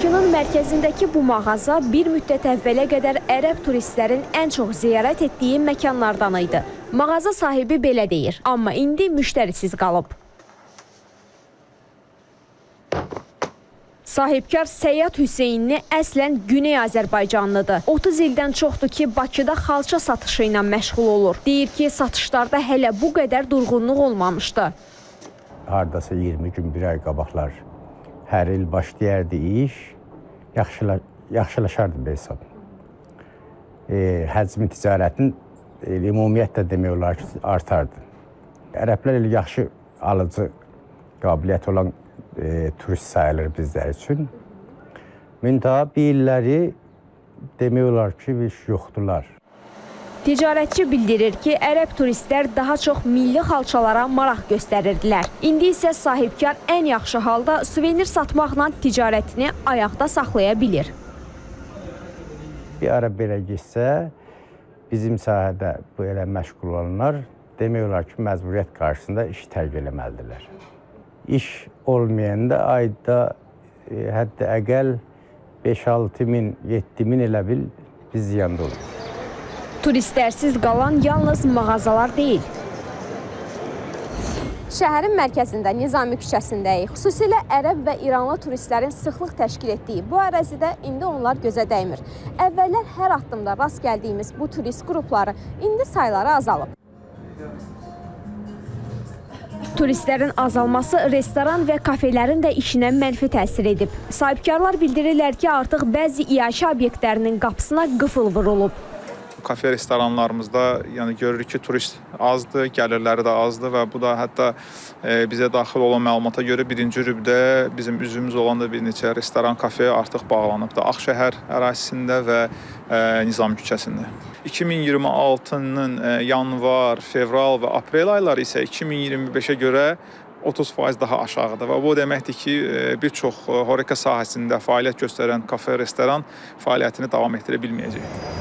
Bakının mərkəzindəki bu mağaza bir müddət əvvələ qədər ərəb turistlərin ən çox ziyarət etdiyi məkanlardan idi. Mağaza sahibi belə deyir, amma indi müştərisiz qalıb. Sahibkar Səyyad Hüseynli əslən Güney Azərbaycanlıdır. 30 ildən çoxdur ki, Bakıda xalça satışı ilə məşğul olur. Deyir ki, satışlarda hələ bu qədər durğunluq olmamışdı. Hardasa 20 gün, bir ay qabaqlar hər il başlayardı iş, yaxşılaşardı bir hesab. Həcmi ticarətin ümumiyyətlə demək olar ki, artardı. Ərəblər elə yaxşı alıcı qabiliyyət olan turist sayılır bizlər üçün. Müntəha bir illəri demək olar ki, iş yoxdular. Ticarətçi bildirir ki, ərəb turistlər daha çox milli xalçalara maraq göstərirdilər. İndi isə sahibkar ən yaxşı halda suvenir satmaqla ticarətini ayaqda saxlaya bilir. Bir ara belə getsə, bizim sahədə bu elə məşğul olanlar demək olar ki, məcburiyyət qarşısında iş tərk eləməlidirlər. İş olmayanda ayda hətta əqəl 5-6 min, 7 min elə bil biz ziyanda olur. Turistlərsiz qalan yalnız mağazalar deyil. Şəhərin mərkəzində Nizami küçəsindəyik. Xüsusilə ərəb və İranlı turistlərin sıxlıq təşkil etdiyi bu ərazidə indi onlar gözə dəymir. Əvvəllər hər addımda rast gəldiyimiz bu turist qrupları indi sayları azalıb. Turistlərin azalması restoran və kafelerin də işinə mənfi təsir edib. Sahibkarlar bildirirlər ki, artıq bəzi iaşə obyektlərinin qapısına qıfıl vurulub. Kafe restoranlarımızda yəni görürük ki, turist azdır, gəlirləri də azdır və bu da hətta bizə daxil olan məlumata görə birinci rübdə bizim üzümüz olan da bir neçə restoran, kafe artıq bağlanıbdır. Ağşəhər ərazisində və Nizami küçəsində. 2026-nın yanvar, fevral və aprel ayları isə 2025-ə görə 30% daha aşağıdır və bu deməkdir ki, bir çox Horeca sahəsində fəaliyyət göstərən kafe, restoran fəaliyyətini davam etdirə bilməyəcək.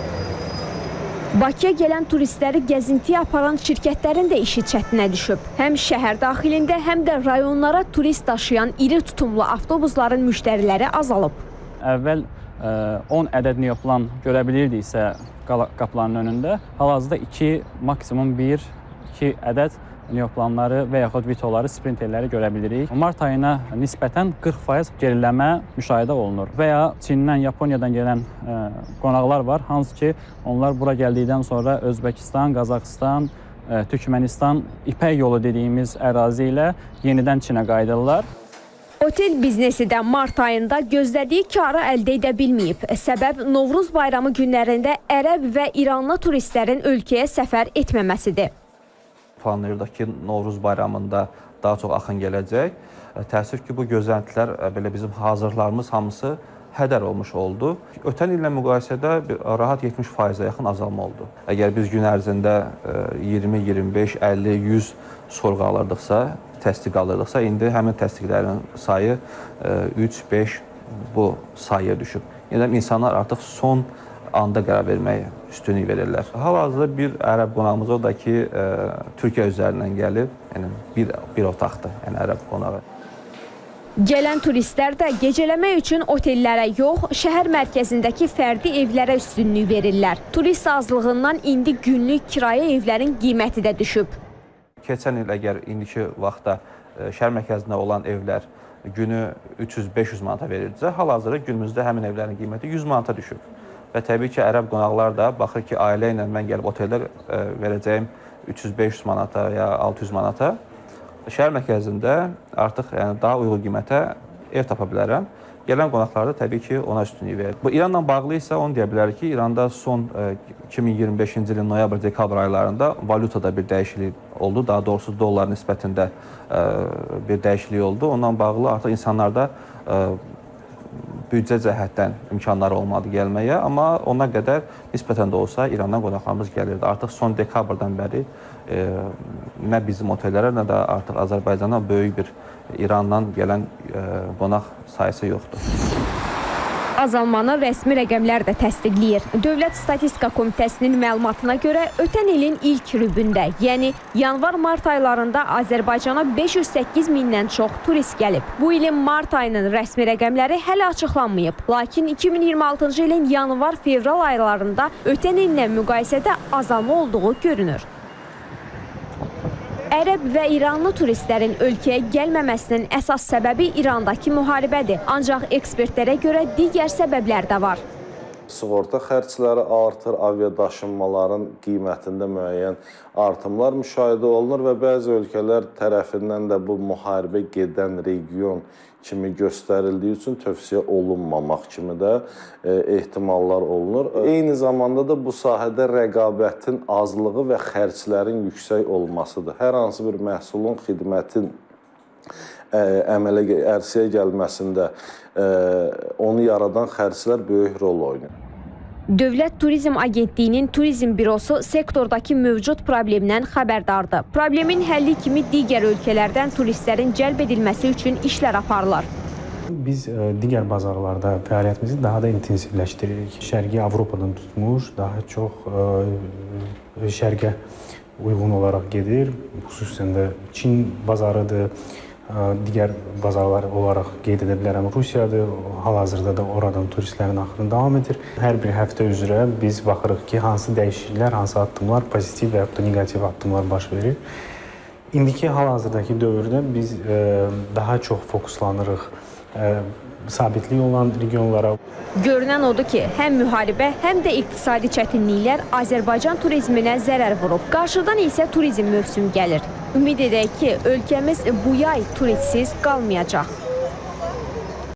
Bakıya gələn turistləri gəzintiyə aparan şirkətlərin də işi çətinə düşüb. Həm şəhər daxilində, həm də rayonlara turist daşıyan iri tutumlu avtobusların müştəriləri azalıb. Əvvəl 10 ədəd neoplan görə bilirdiksə qapıların önündə, hal-hazırda 2, maksimum 1-2 ədəd neoplanları və yaxud vitoları, sprinterləri görə bilirik. Mart ayına nisbətən 40% geriləmə müşahidə olunur. Və ya Çindən, Yaponiyadan gələn qonaqlar var, hansı ki, onlar bura gəldikdən sonra Özbəkistan, Qazaxıstan, Türkmənistan, İpək yolu dediyimiz ərazi ilə yenidən Çinə qayıdırlar. Otel biznesi də mart ayında gözlədiyi karı əldə edə bilməyib. Səbəb Novruz bayramı günlərində ərəb və İranlı turistlərin ölkəyə səfər etməməsidir. Planlayırdıq ki, Novruz bayramında daha çox axın gələcək. Təəssüf ki, bu gözləntilər, belə bizim hazırlarımız hamısı hədər olmuş oldu. Ötən illə müqayisədə rahat 70%-ə yaxın azalma oldu. Əgər biz gün ərzində 20, 25, 50, 100 sorğu alırdıqsa, təsdiq alırdıqsa, indi həmin təsdiqlərin sayı 3-5 bu sayıya düşüb. Yəni, insanlar artıq son anda qərar verməyə üstünlük verirlər. Hal-hazırda bir ərəb qonağımız o da ki, Türkiyə üzərindən gəlib, yəni bir otaqdır, yəni ərəb qonağı. Gələn turistlər də gecələmək üçün otellərə yox, şəhər mərkəzindəki fərdi evlərə üstünlük verirlər. Turist azlığından indi günlük kirayə evlərin qiyməti də düşüb. Keçən il əgər indiki vaxtda şəhər mərkəzində olan evlər günü 300-500 manata verirdisə, hal-hazırda günümüzdə həmin evlərin qiyməti 100 manata düşüb. Və təbii ki, ərəb qonaqlar da baxır ki, ailə ilə mən gəlib oteldə verəcəyim 300-500 manata ya 600 manata şəhər mərkəzində artıq daha uyğun qiymətə ev tapa bilərəm. Gələn qonaqlar da təbii ki, ona üstünlük verir. Bu İranla bağlı isə onu deyə bilərik ki, İranda son 2025-ci ilin noyabr-dekabr aylarında valyutada bir dəyişiklik oldu. Daha doğrusu dollar nisbətində bir dəyişiklik oldu. Ondan bağlı artıq insanlarda büdcə cəhətdən imkanları olmadı gəlməyə, amma ona qədər nisbətən də olsa İrandan qonaqlarımız gəlirdi. Artıq son dekabrdan bəri nə bizim otellərə, nə də artıq Azərbaycana böyük bir İrandan gələn qonaq sayısı yoxdur. Azalmanı rəsmi rəqəmlər də təsdiqləyir. Dövlət Statistika Komitəsinin məlumatına görə ötən ilin ilk rübündə, yəni yanvar-mart aylarında Azərbaycana 508 mindən çox turist gəlib. Bu ilin mart ayının rəsmi rəqəmləri hələ açıqlanmayıb. Lakin 2026-cı ilin yanvar-fevral aylarında ötən illə müqayisədə azalma olduğu görünür. Ərəb və İranlı turistlərin ölkəyə gəlməməsinin əsas səbəbi İrandakı müharibədir. Ancaq ekspertlərə görə digər səbəblər də var. Sığorta xərcləri artır, aviadaşınmaların qiymətində müəyyən artımlar müşahidə olunur və bəzi ölkələr tərəfindən də bu müharibə gedən region kimi göstərildiyi üçün tövsiyə olunmamaq kimi də ehtimallar olunur. Eyni zamanda da bu sahədə rəqabətin azlığı və xərclərin yüksək olmasıdır. Hər hansı bir məhsulun, xidmətin ərsəyə gəlməsində onu yaradan xərclər böyük rol oynayır. Dövlət Turizm Agentliyinin Turizm Bürosu sektordakı mövcud problemdən xəbərdardır. Problemin həlli kimi digər ölkələrdən turistlərin cəlb edilməsi üçün işlər aparılır. Biz digər bazarlarda fəaliyyətimizi daha da intensivləşdiririk. Şərqi Avropadan tutmuş, daha çox şərqə uyğun olaraq gedir. Xüsusən də Çin bazarıdır. Digər bazarlar olaraq qeyd edə bilərəm Rusiyadır. Hal-hazırda da oradan turistlərin axını davam edir. Hər bir həftə üzrə biz baxırıq ki, hansı dəyişikliklər, hansı addımlar, pozitiv və yaxud da negativ addımlar baş verir. İndiki hal-hazırdakı dövrdə biz daha çox fokuslanırıq sabitlik olan regionlara. Görünən odur ki, həm müharibə, həm də iqtisadi çətinliklər Azərbaycan turizminə zərər vurub. Qarşıdan isə turizm mövsümü gəlir. Ümid edək ki, ölkəmiz bu yay turistsiz qalmayacaq.